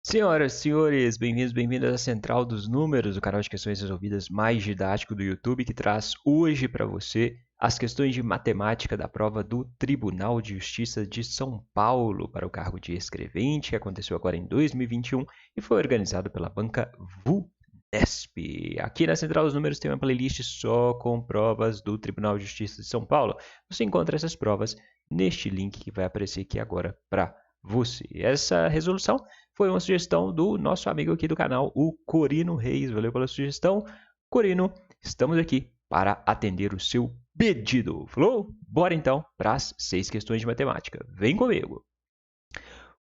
Senhoras, senhores, bem-vindos, bem-vindas à Central dos Números, o canal de questões resolvidas mais didático do YouTube, que traz hoje para você as questões de matemática da prova do Tribunal de Justiça de São Paulo para o cargo de escrevente, que aconteceu agora em 2021 e foi organizado pela banca VUNESP. Aqui na Central dos Números tem uma playlist só com provas do Tribunal de Justiça de São Paulo. Você encontra essas provas neste link que vai aparecer aqui agora para você. Essa resolução foi uma sugestão do nosso amigo aqui do canal, o Corino Reis. Valeu pela sugestão. Corino, estamos aqui para atender o seu pedido. Falou? Bora então para as 6 questões de matemática. Vem comigo.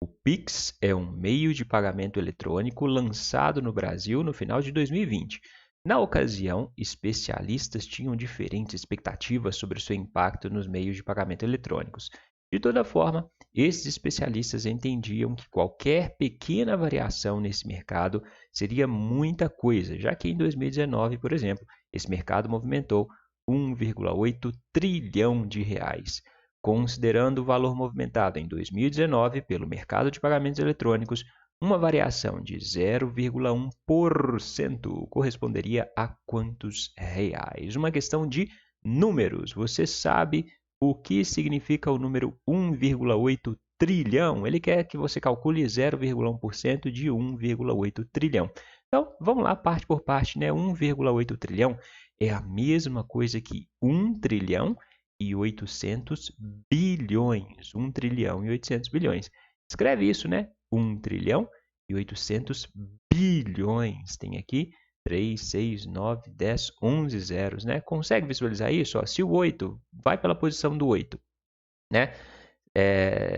O Pix é um meio de pagamento eletrônico lançado no Brasil no final de 2020. Na ocasião, especialistas tinham diferentes expectativas sobre o seu impacto nos meios de pagamento eletrônicos. De toda forma, esses especialistas entendiam que qualquer pequena variação nesse mercado seria muita coisa, já que em 2019, por exemplo, esse mercado movimentou 1,8 trilhão de reais. Considerando o valor movimentado em 2019 pelo mercado de pagamentos eletrônicos, uma variação de 0,1% corresponderia a quantos reais? Uma questão de números. Você sabe o que significa o número 1,8 trilhão? Ele quer que você calcule 0,1% de 1,8 trilhão. Então, vamos lá, parte por parte, né? 1,8 trilhão é a mesma coisa que 1 trilhão e 800 bilhões. 1 trilhão e 800 bilhões. Escreve isso, né? 1 trilhão e 800 bilhões. Tem aqui 3, 6, 9, 10, 11 zeros, né? Consegue visualizar isso? Ó, se o 8 vai pela posição do 8, né?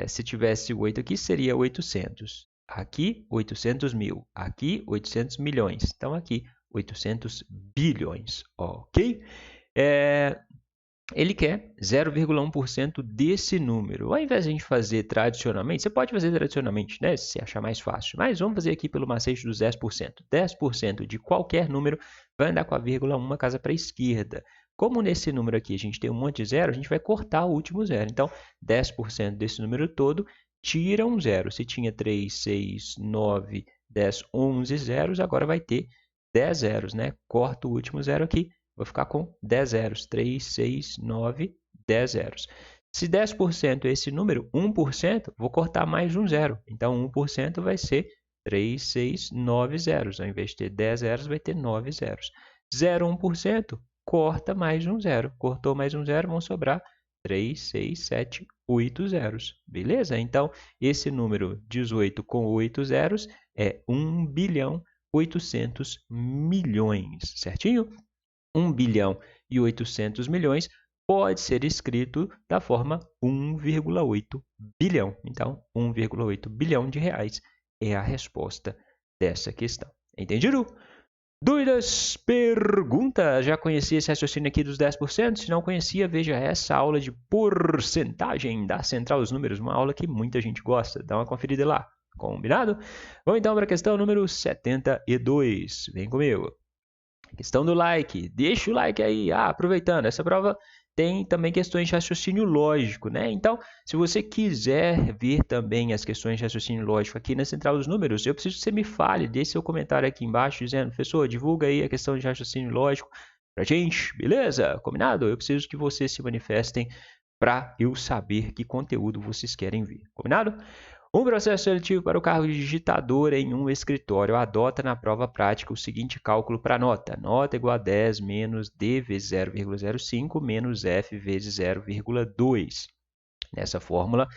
Se tivesse o 8 aqui, seria 800. Aqui, 800 mil. Aqui, 800 milhões. Então, aqui, 800 bilhões, ok? Ele quer 0,1% desse número. Ao invés de a gente fazer tradicionalmente, você pode fazer tradicionalmente, né, se achar mais fácil, mas vamos fazer aqui pelo macete dos 10%. 10% de qualquer número vai andar com a vírgula uma casa para a esquerda. Como nesse número aqui a gente tem um monte de zero, a gente vai cortar o último zero. Então, 10% desse número todo tira um zero. Se tinha 3, 6, 9, 10, 11 zeros, agora vai ter 10 zeros, né? Corta o último zero aqui. Vou ficar com 10 zeros. 3, 6, 9, 10 zeros. Se 10% é esse número, 1%, vou cortar mais um zero. Então, 1% vai ser 3, 6, 9 zeros. Ao invés de ter 10 zeros, vai ter 9 zeros. 0,1%, corta mais um zero. Cortou mais um zero, vão sobrar 3, 6, 7, 8 zeros. Beleza? Então, esse número 18 com 8 zeros é 1 bilhão 800 milhões. Certinho? 1 bilhão e 800 milhões pode ser escrito da forma 1,8 bilhão. Então, 1,8 bilhão de reais é a resposta dessa questão. Entendido? Dúvidas? Perguntas? Já conhecia esse raciocínio aqui dos 10%? Se não conhecia, veja essa aula de porcentagem da Central dos Números, uma aula que muita gente gosta. Dá uma conferida lá. Combinado? Vamos então para a questão número 72. Vem comigo. Questão do like, deixa o like aí. Aproveitando, essa prova tem também questões de raciocínio lógico, né? Então, se você quiser ver também as questões de raciocínio lógico aqui na Central dos Números, eu preciso que você me fale, deixe seu comentário aqui embaixo dizendo, professor, divulga aí a questão de raciocínio lógico pra gente, beleza? Combinado? Eu preciso que vocês se manifestem para eu saber que conteúdo vocês querem ver, combinado? Um processo seletivo para o cargo de digitador em um escritório adota na prova prática o seguinte cálculo para nota. Nota igual a 10 menos D vezes 0,05 menos F vezes 0,2. Nessa fórmula,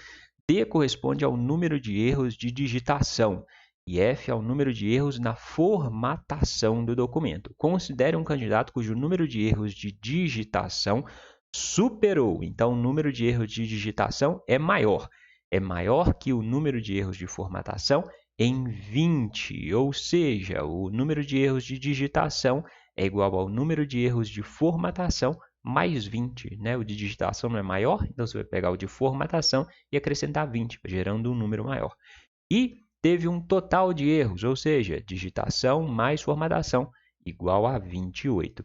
D corresponde ao número de erros de digitação e F ao número de erros na formatação do documento. Considere um candidato cujo número de erros de digitação superou. Então, o número de erros de digitação é maior que o número de erros de formatação em 20, ou seja, o número de erros de digitação é igual ao número de erros de formatação mais 20, né? O de digitação não é maior, então você vai pegar o de formatação e acrescentar 20, gerando um número maior. E teve um total de erros, ou seja, digitação mais formatação igual a 28.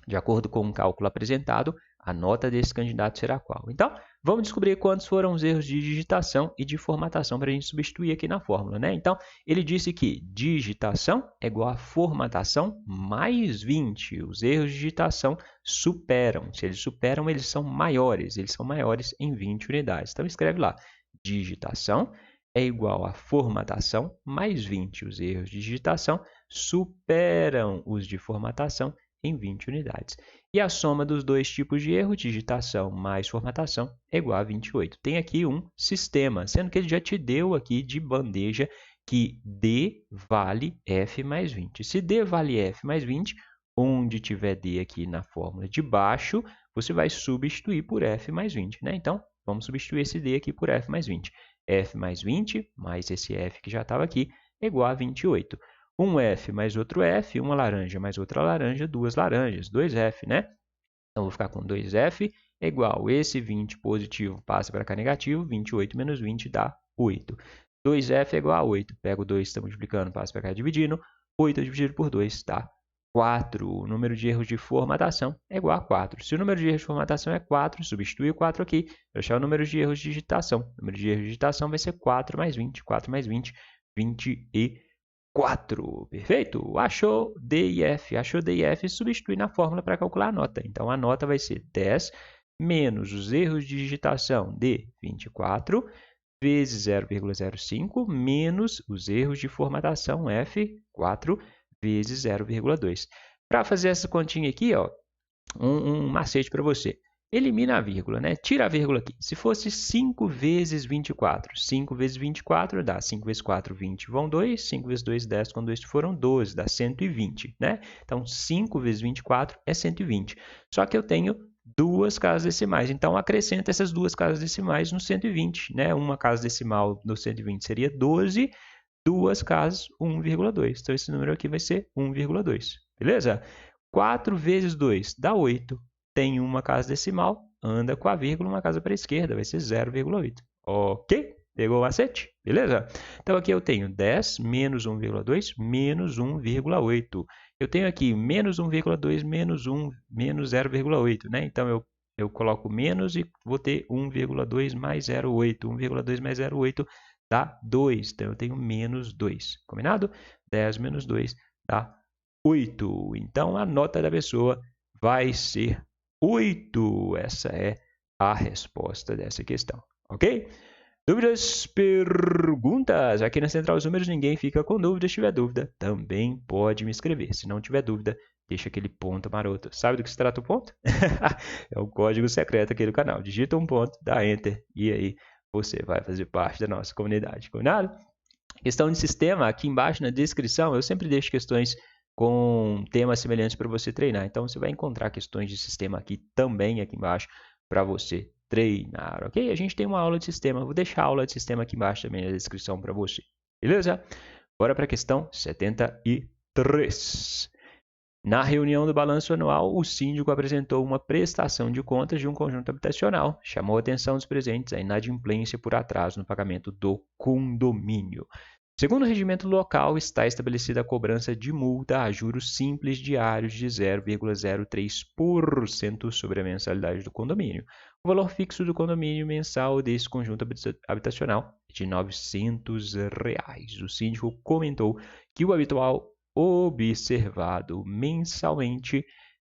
De acordo com o cálculo apresentado, A nota desse candidato será qual? Então, vamos descobrir quantos foram os erros de digitação e de formatação para a gente substituir aqui na fórmula, né? Então, ele disse que digitação é igual a formatação mais 20. Os erros de digitação superam. Se eles superam, eles são maiores. Eles são maiores em 20 unidades. Então, escreve lá. Digitação é igual a formatação mais 20. Os erros de digitação superam os de formatação em 20 unidades. E a soma dos dois tipos de erro, digitação mais formatação, é igual a 28. Tem aqui um sistema, sendo que ele já te deu aqui de bandeja que D vale F mais 20. Se D vale F mais 20, onde tiver D aqui na fórmula de baixo, você vai substituir por F mais 20, né? Então, vamos substituir esse D aqui por F mais 20. F mais 20, mais esse F que já estava aqui, é igual a 28. Um F mais outro F, uma laranja mais outra laranja, duas laranjas, 2F, né? Então, vou ficar com 2F é igual, esse 20 positivo passa para cá negativo, 28 menos 20 dá 8. 2F é igual a 8, pego 2, está multiplicando, passa para cá dividindo, 8 dividido por 2 dá 4. O número de erros de formatação é igual a 4. Se o número de erros de formatação é 4, substitui o 4 aqui, para achar o número de erros de digitação. O número de erros de digitação vai ser 4 mais 20, 4 mais 20, 24. Perfeito? Achou D e F. Achou D e F, substitui na fórmula para calcular a nota. Então, a nota vai ser 10 menos os erros de digitação de 24 vezes 0,05 menos os erros de formatação F, 4 vezes 0,2. Para fazer essa continha aqui, ó, um macete para você. Elimina a vírgula, né? Tira a vírgula aqui. Se fosse 5 vezes 24, 5 vezes 24 dá 5 vezes 4, 20, vão 2. 5 vezes 2, 10, com 2 foram 12, dá 120, né? Então, 5 vezes 24 é 120. Só que eu tenho duas casas decimais, então acrescenta essas duas casas decimais no 120, né? Uma casa decimal no 120 seria 12, duas casas 1,2. Então, esse número aqui vai ser 1,2, beleza? 4 vezes 2 dá 8. Tem uma casa decimal, anda com a vírgula, uma casa para a esquerda, vai ser 0,8. Ok? Pegou o macete? Beleza? Então, aqui eu tenho 10 menos 1,2 menos 1,8. Eu tenho aqui menos 1,2 menos 1 menos 0,8, né? Então, eu coloco menos e vou ter 1,2 mais 0,8. 1,2 mais 0,8 dá 2. Então, eu tenho menos 2. Combinado? 10 menos 2 dá 8. Então, a nota da pessoa vai ser 8. Essa é a resposta dessa questão, ok? Dúvidas, perguntas? Aqui na Central dos Números ninguém fica com dúvida. Se tiver dúvida, também pode me escrever. Se não tiver dúvida, deixa aquele ponto maroto. Sabe do que se trata o ponto? É o código secreto aqui do canal. Digita um ponto, dá Enter e aí você vai fazer parte da nossa comunidade. Combinado? Questão de sistema, aqui embaixo na descrição, eu sempre deixo questões com temas semelhantes para você treinar. Então, você vai encontrar questões de sistema aqui também, aqui embaixo, para você treinar, ok? A gente tem uma aula de sistema, vou deixar a aula de sistema aqui embaixo também na descrição para você, beleza? Bora para a questão 73. Na reunião do balanço anual, o síndico apresentou uma prestação de contas de um conjunto habitacional. Chamou a atenção dos presentes a inadimplência por atraso no pagamento do condomínio. Segundo o regimento local, está estabelecida a cobrança de multa a juros simples diários de 0,03% sobre a mensalidade do condomínio. O valor fixo do condomínio mensal desse conjunto habitacional é de R$ 900. O síndico comentou que o habitual observado mensalmente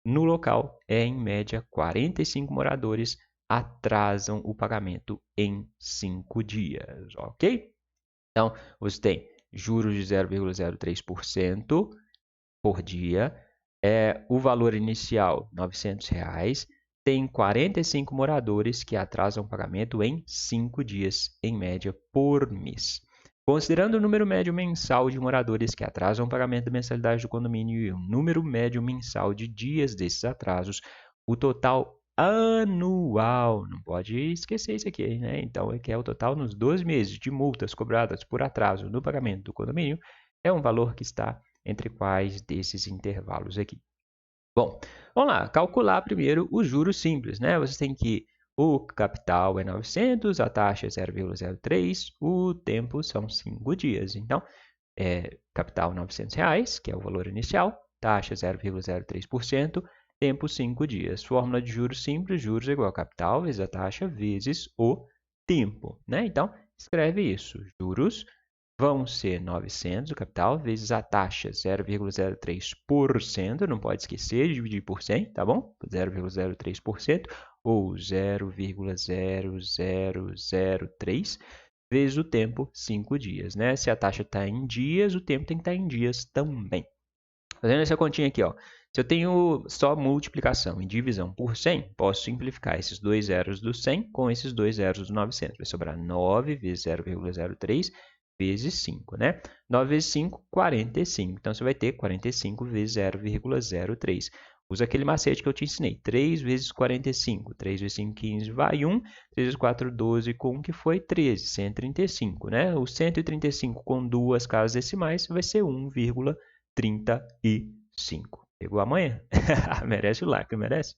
no local é, em média, 45 moradores atrasam o pagamento em 5 dias, ok? Então, você tem juros de 0,03% por dia, o valor inicial R$ 900, tem 45 moradores que atrasam o pagamento em 5 dias, em média, por mês. Considerando o número médio mensal de moradores que atrasam o pagamento da mensalidade do condomínio e o número médio mensal de dias desses atrasos, o total anual, não pode esquecer isso aqui, né? Então, é o total nos 12 meses de multas cobradas por atraso no pagamento do condomínio, é um valor que está entre quais desses intervalos aqui. Bom, vamos lá, calcular primeiro os juros simples, né? Você tem que o capital é 900, a taxa é 0,03, o tempo são 5 dias. Então, capital R$ 900, que é o valor inicial, taxa 0,03%, tempo 5 dias. Fórmula de juros simples, juros é igual a capital vezes a taxa vezes o tempo, né? Então, escreve isso. Juros vão ser 900, o capital, vezes a taxa, 0,03%, não pode esquecer de dividir por 100, tá bom? 0,03%, ou 0,0003, vezes o tempo, 5 dias, né? Se a taxa está em dias, o tempo tem que estar em dias também. Fazendo essa continha aqui, ó. Se eu tenho só multiplicação e divisão por 100, posso simplificar esses dois zeros do 100 com esses dois zeros do 900. Vai sobrar 9 vezes 0,03 vezes 5, né? 9 vezes 5, 45. Então, você vai ter 45 vezes 0,03. Usa aquele macete que eu te ensinei. 3 vezes 45. 3 vezes 5, 15, vai 1. 3 vezes 4, 12, com 1, que foi 13. 135, né? O 135 com duas casas decimais vai ser 1,35. Pegou amanhã? Merece o like, merece?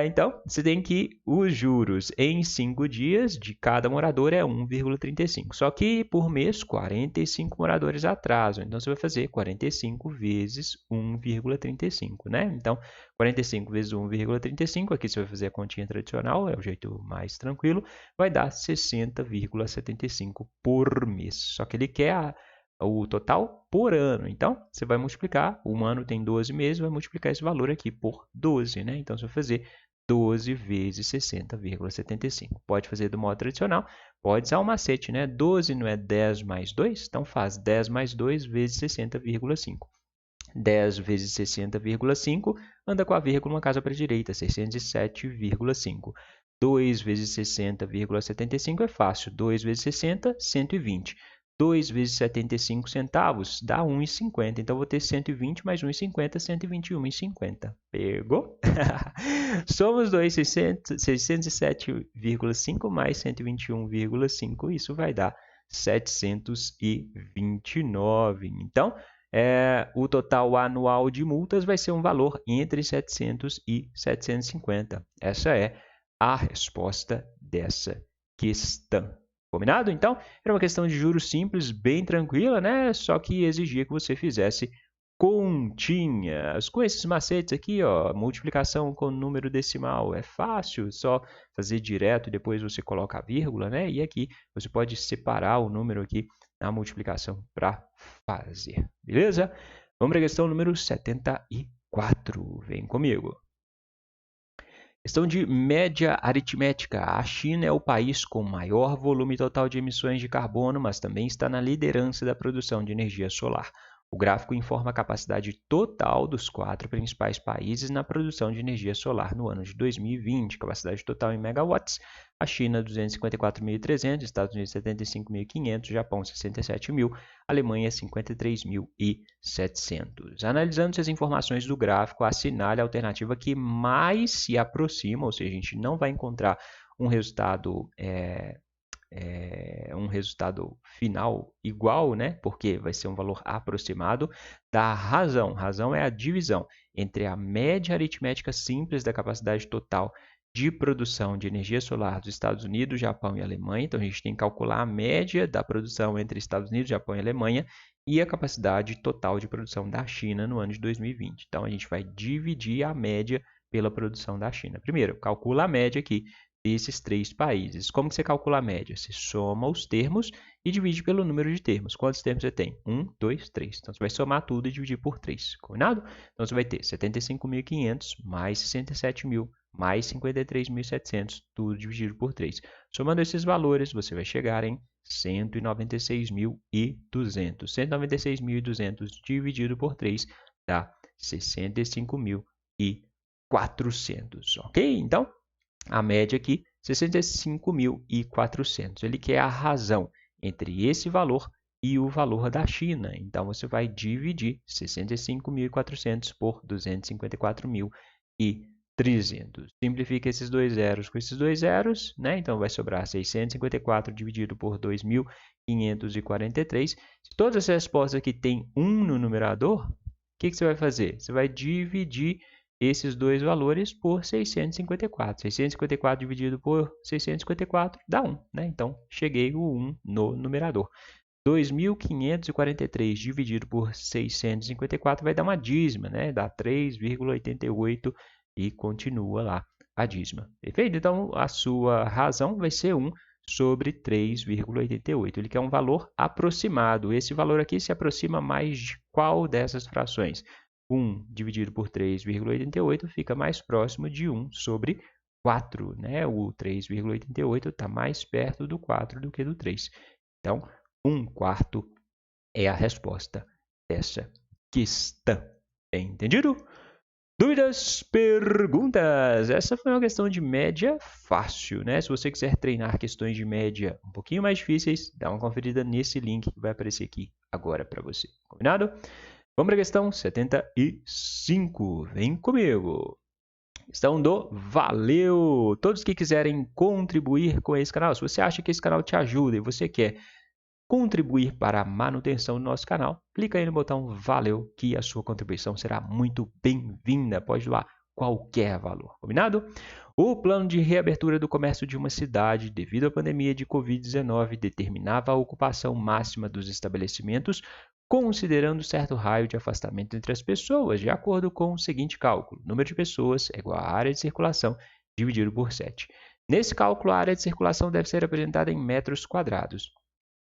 Então, você tem que os juros em 5 dias de cada morador é 1,35. Só que por mês, 45 moradores atrasam. Então, você vai fazer 45 vezes 1,35, né? Então, 45 vezes 1,35, aqui você vai fazer a continha tradicional, é o jeito mais tranquilo, vai dar 60,75 por mês. Só que ele quer o total por ano. Então, você vai multiplicar, um ano tem 12 meses, vai multiplicar esse valor aqui por 12, né? Então, você vai fazer 12 vezes 60,75. Pode fazer do modo tradicional, pode usar o macete, né? 12 não é 10 mais 2? Então, faz 10 mais 2 vezes 60,5. 10 vezes 60,5, anda com a vírgula uma casa para a direita, 607,5. 2 vezes 60,75 é fácil. 2 vezes 60, 120. 2 vezes 75 centavos dá 1,50. Então, vou ter 120 mais 1,50, 121,50. Pegou? Somos 2, 607,5 mais 121,5. Isso vai dar 729. Então, o total anual de multas vai ser um valor entre 700 e 750. Essa é a resposta dessa questão. Combinado? Então, era uma questão de juros simples, bem tranquila, né? Só que exigia que você fizesse continhas. Com esses macetes aqui, ó, multiplicação com número decimal é fácil, só fazer direto e depois você coloca a vírgula, né? E aqui você pode separar o número aqui na multiplicação para fazer. Beleza? Vamos para a questão número 74. Vem comigo. Questão de média aritmética. A China é o país com maior volume total de emissões de carbono, mas também está na liderança da produção de energia solar. O gráfico informa a capacidade total dos 4 principais países na produção de energia solar no ano de 2020. Capacidade total em megawatts. A China, 254.300, Estados Unidos, 75.500, Japão, 67.000, Alemanha, 53.700. Analisando essas informações do gráfico, assinale a alternativa que mais se aproxima, ou seja, a gente não vai encontrar um resultado final igual, né? Porque vai ser um valor aproximado da razão. Razão é a divisão entre a média aritmética simples da capacidade total de produção de energia solar dos Estados Unidos, Japão e Alemanha. Então, a gente tem que calcular a média da produção entre Estados Unidos, Japão e Alemanha e a capacidade total de produção da China no ano de 2020. Então, a gente vai dividir a média pela produção da China. Primeiro, calcula a média aqui desses 3 países. Como que você calcula a média? Você soma os termos e divide pelo número de termos. Quantos termos você tem? 1, 2, 3. Então, você vai somar tudo e dividir por 3. Combinado? Então, você vai ter 75.500 mais 67.000 mais 53.700, tudo dividido por 3. Somando esses valores, você vai chegar em 196.200. 196.200 dividido por 3 dá 65.400. Ok? Então, a média aqui, 65.400. Ele quer a razão entre esse valor e o valor da China. Então, você vai dividir 65.400 por 254.300. Simplifica esses dois zeros com esses dois zeros, né? Então, vai sobrar 654 dividido por 2.543. Se todas as respostas aqui têm 1 no numerador, o que você vai fazer? Você vai dividir esses dois valores por 654. 654 dividido por 654 dá 1, né? Então, cheguei o 1 no numerador. 2.543 dividido por 654 vai dar uma dízima, né? Dá 3,88 e continua lá a dízima. Perfeito? Então, a sua razão vai ser 1 sobre 3,88. Ele quer um valor aproximado. Esse valor aqui se aproxima mais de qual dessas frações? 1 dividido por 3,88 fica mais próximo de 1 sobre 4, né? O 3,88 está mais perto do 4 do que do 3. Então, 1/4 é a resposta dessa questão. Entendido? Dúvidas? Perguntas? Essa foi uma questão de média fácil, né? Se você quiser treinar questões de média um pouquinho mais difíceis, dá uma conferida nesse link que vai aparecer aqui agora para você. Combinado? Vamos para a questão 75. Vem comigo. Questão do valeu! Todos que quiserem contribuir com esse canal, se você acha que esse canal te ajuda e você quer contribuir para a manutenção do nosso canal, clica aí no botão valeu que a sua contribuição será muito bem-vinda. Pode doar qualquer valor, combinado? O plano de reabertura do comércio de uma cidade devido à pandemia de Covid-19 determinava a ocupação máxima dos estabelecimentos considerando certo raio de afastamento entre as pessoas, de acordo com o seguinte cálculo. O número de pessoas é igual à área de circulação dividido por 7. Nesse cálculo, a área de circulação deve ser apresentada em metros quadrados.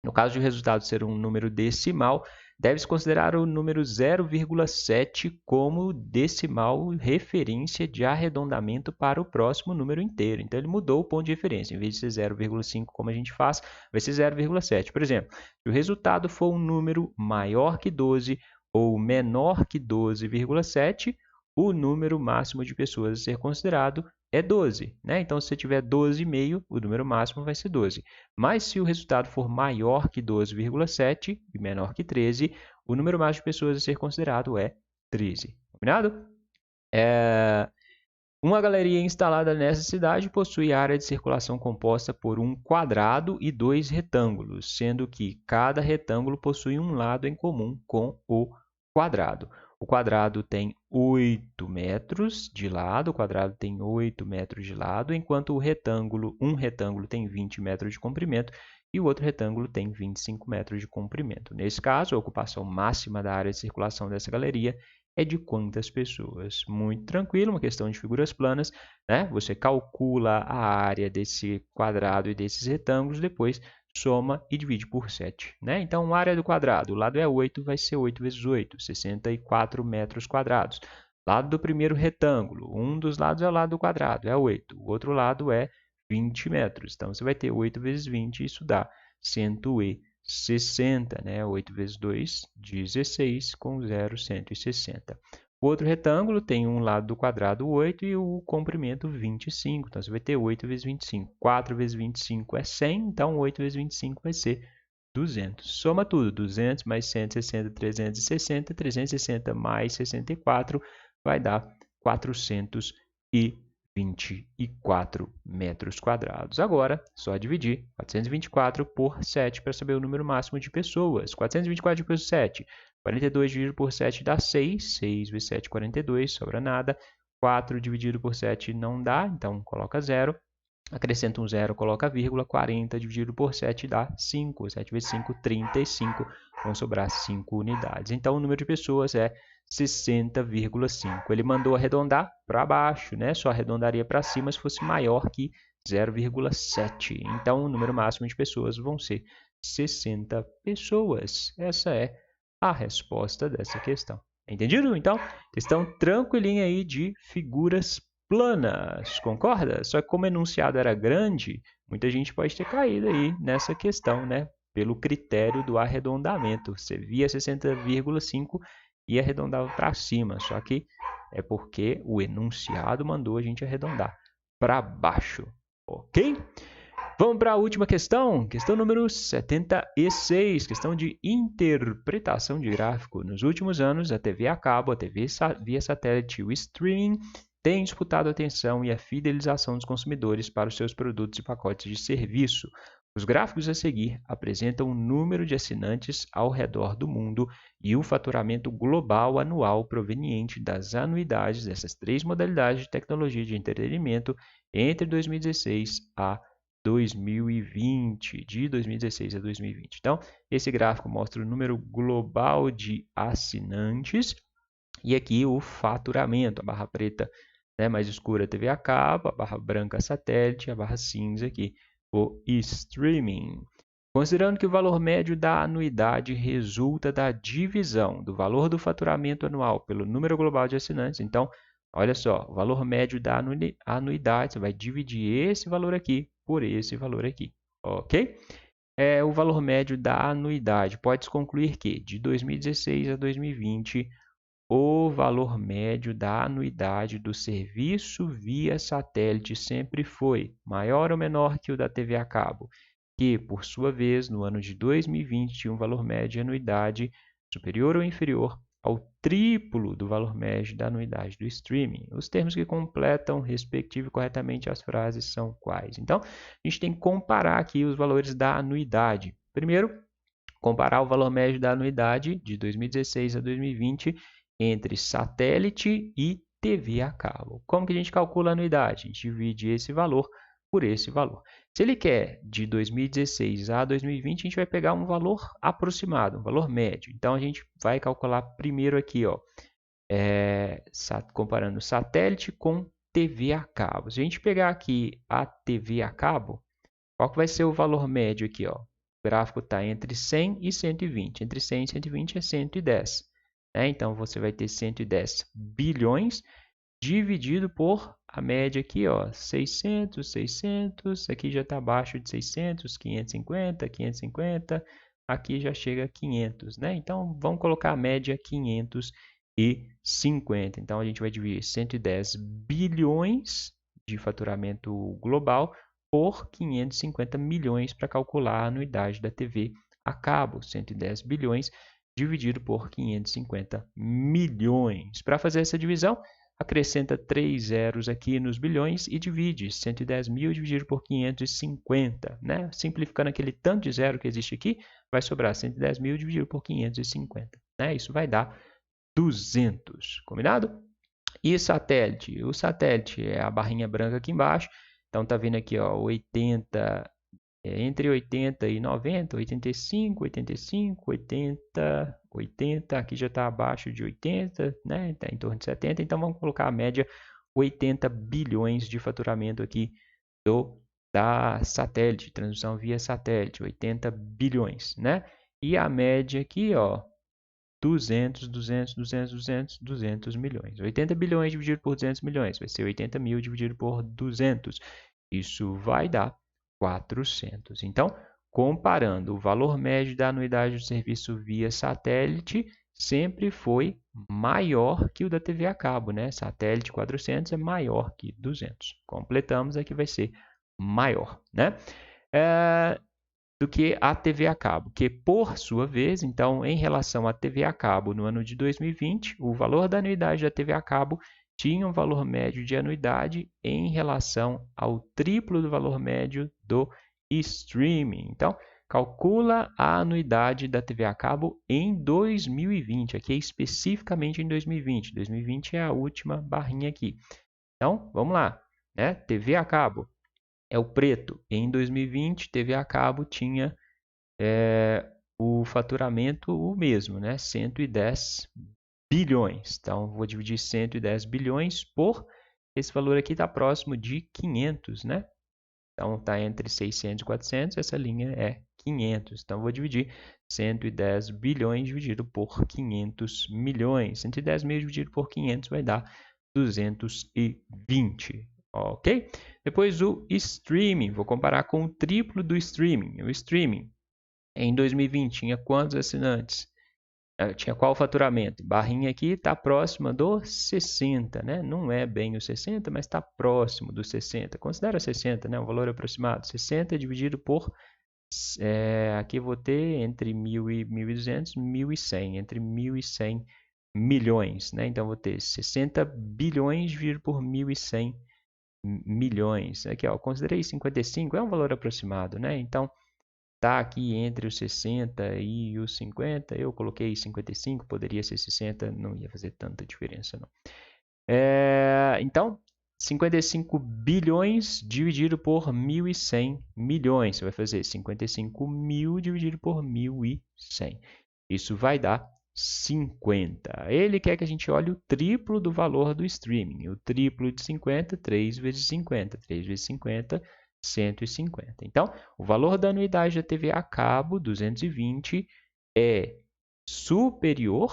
No caso de o resultado ser um número decimal, deve-se considerar o número 0,7 como decimal referência de arredondamento para o próximo número inteiro. Então, ele mudou o ponto de referência. Em vez de ser 0,5 como a gente faz, vai ser 0,7. Por exemplo, se o resultado for um número maior que 12 ou menor que 12,7, o número máximo de pessoas a ser considerado é 12, né? Então, se você tiver 12,5, o número máximo vai ser 12. Mas se o resultado for maior que 12,7 e menor que 13, o número máximo de pessoas a ser considerado é 13. Combinado? Uma galeria instalada nessa cidade possui área de circulação composta por um quadrado e 2 retângulos, sendo que cada retângulo possui um lado em comum com o quadrado. O quadrado tem 8 metros de lado, enquanto um retângulo tem 20 metros de comprimento e o outro retângulo tem 25 metros de comprimento. Nesse caso, a ocupação máxima da área de circulação dessa galeria é de quantas pessoas? Muito tranquilo, uma questão de figuras planas, né? Você calcula a área desse quadrado e desses retângulos, depois soma e divide por 7, né? Então, a área do quadrado, o lado é 8, vai ser 8 vezes 8, 64 metros quadrados. Lado do primeiro retângulo, um dos lados é o lado do quadrado, é 8. O outro lado é 20 metros. Então, você vai ter 8 vezes 20, isso dá 160, né? 8 vezes 2, 16, com 0, 160. O outro retângulo tem um lado do quadrado 8 e o comprimento 25. Então, você vai ter 8 vezes 25. 4 vezes 25 é 100, então 8 vezes 25 vai ser 200. Soma tudo, 200 mais 160, 360. 360 mais 64 vai dar 424 metros quadrados. Agora, só dividir 424 por 7 para saber o número máximo de pessoas. 424 dividido por 7. 42 dividido por 7 dá 6. 6 vezes 7, 42, sobra nada. 4 dividido por 7 não dá, então coloca 0. Acrescenta um 0, coloca vírgula. 40 dividido por 7 dá 5. 7 vezes 5, 35. Vão sobrar 5 unidades. Então, o número de pessoas é 60,5. Ele mandou arredondar para baixo, né? Só arredondaria para cima se fosse maior que 0,7. Então, o número máximo de pessoas vão ser 60 pessoas. Essa é a resposta dessa questão. Entendido? Então, questão tranquilinha aí de figuras planas. Concorda? Só que como o enunciado era grande, muita gente pode ter caído aí nessa questão, né? Pelo critério do arredondamento. Você via 60,5 e arredondava para cima. Só que é porque o enunciado mandou a gente arredondar para baixo. Ok? Vamos para a última questão, questão número 76, questão de interpretação de gráfico. Nos últimos anos, a TV a cabo, a TV via satélite e o streaming têm disputado a atenção e a fidelização dos consumidores para os seus produtos e pacotes de serviço. Os gráficos a seguir apresentam o número de assinantes ao redor do mundo e o faturamento global anual proveniente das anuidades dessas três modalidades de tecnologia de entretenimento entre 2016 a 2020, de 2016 a 2020. Então, esse gráfico mostra o número global de assinantes e aqui o faturamento, a barra preta, né, mais escura TV a cabo, a barra branca satélite, a barra cinza aqui, o streaming. Considerando que o valor médio da anuidade resulta da divisão do valor do faturamento anual pelo número global de assinantes, então, olha só, o valor médio da anuidade, você vai dividir esse valor aqui por esse valor aqui, ok? O valor médio da anuidade. Pode-se concluir que, de 2016 a 2020, o valor médio da anuidade do serviço via satélite sempre foi maior ou menor que o da TV a cabo, que, por sua vez, no ano de 2020, tinha um valor médio de anuidade superior ou inferior ao triplo do valor médio da anuidade do streaming. Os termos que completam, respectivo e corretamente as frases são quais? Então, a gente tem que comparar aqui os valores da anuidade. Primeiro, comparar o valor médio da anuidade de 2016 a 2020 entre satélite e TV a cabo. Como que a gente calcula a anuidade? A gente divide esse valor por esse valor. Se ele quer de 2016 a 2020, a gente vai pegar um valor aproximado, um valor médio. Então, a gente vai calcular primeiro aqui, ó, comparando satélite com TV a cabo. Se a gente pegar aqui a TV a cabo, qual que vai ser o valor médio aqui? Ó? O gráfico está entre 100 e 120. Entre 100 e 120 é 110. Né? Então, você vai ter 110 bilhões dividido por a média aqui, ó, 600, 600. Aqui já está abaixo de 600, 550, 550. Aqui já chega a 500. Né? Então, vamos colocar a média 550. Então, a gente vai dividir 110 bilhões de faturamento global por 550 milhões para calcular a anuidade da TV a cabo. 110 bilhões dividido por 550 milhões. Para fazer essa divisão, acrescenta 3 zeros aqui nos bilhões e divide 110 mil dividido por 550. Né? Simplificando aquele tanto de zero que existe aqui, vai sobrar 110 mil dividido por 550. Né? Isso vai dar 200. Combinado? E satélite? O satélite é a barrinha branca aqui embaixo. Então, tá vendo aqui, ó, 80, entre 80 e 90, 85, 85, 80, 80. Aqui já está abaixo de 80, né? Está em torno de 70. Então, vamos colocar a média 80 bilhões de faturamento aqui da satélite, transmissão via satélite, 80 bilhões, né? E a média aqui, ó, 200, 200, 200, 200, 200 milhões. 80 bilhões dividido por 200 milhões vai ser 80 mil dividido por 200. Isso vai dar 400. Então, comparando o valor médio da anuidade do serviço via satélite, sempre foi maior que o da TV a cabo, né? Satélite 400 é maior que 200. Completamos, aqui vai ser maior, né? Do que a TV a cabo, que por sua vez, então, em relação à TV a cabo no ano de 2020, o valor da anuidade da TV a cabo tinha um valor médio de anuidade em relação ao triplo do valor médio do streaming. Então, calcula a anuidade da TV a cabo em 2020, aqui especificamente em 2020. 2020 é a última barrinha aqui. Então, vamos lá, né? TV a cabo é o preto. Em 2020, TV a cabo tinha o faturamento o mesmo, né? 110 bilhões. Então, vou dividir 110 bilhões por... Esse valor aqui está próximo de 500, né? Então, está entre 600 e 400. Essa linha é 500. Então, vou dividir 110 bilhões dividido por 500 milhões. 110 mil dividido por 500 vai dar 220. Ok? Depois o streaming, vou comparar com o triplo do streaming. O streaming, em 2020, tinha quantos assinantes? Tinha qual faturamento? Barrinha aqui está próxima do 60, né? Não é bem o 60, mas está próximo do 60. Considera 60, né? Um valor aproximado. 60 dividido por... aqui eu vou ter entre 1.000 e 1.200, 1.100. Entre 1.100 milhões, né? Então, vou ter 60 bilhões dividido por 1.100 milhões. Aqui, ó, considerei 55, é um valor aproximado, né? Então, tá aqui entre os 60 e os 50, eu coloquei 55, poderia ser 60, não ia fazer tanta diferença, não. Então, 55 bilhões dividido por 1.100 milhões. Você vai fazer 55 mil dividido por 1.100. Isso vai dar 50. Ele quer que a gente olhe o triplo do valor do streaming. O triplo de 50, 3 vezes 50. 3 vezes 50, 150. Então, o valor da anuidade da TV a cabo, 220, é superior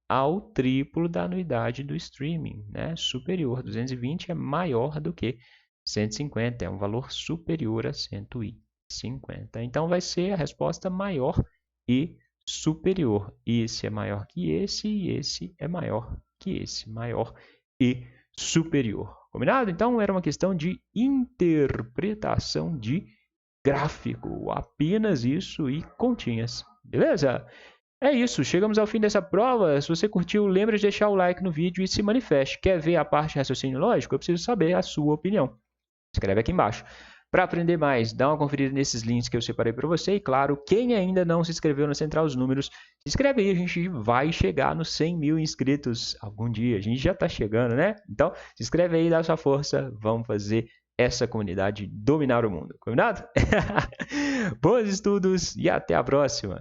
ao triplo da anuidade do streaming, né? Superior. 220 é maior do que 150, é um valor superior a 150. Então, vai ser a resposta maior e superior. Esse é maior que esse e esse é maior que esse. Maior e superior. Combinado? Então, era uma questão de interpretação de gráfico. Apenas isso e continhas. Beleza? É isso, chegamos ao fim dessa prova. Se você curtiu, lembra de deixar o like no vídeo e se manifeste. Quer ver a parte de raciocínio lógico? Eu preciso saber a sua opinião. Escreve aqui embaixo. Para aprender mais, dá uma conferida nesses links que eu separei para você. E claro, quem ainda não se inscreveu na Central dos Números, se inscreve aí. A gente vai chegar nos 100 mil inscritos algum dia. A gente já está chegando, né? Então, se inscreve aí, dá sua força. Vamos fazer essa comunidade dominar o mundo. Combinado? Bons estudos e até a próxima!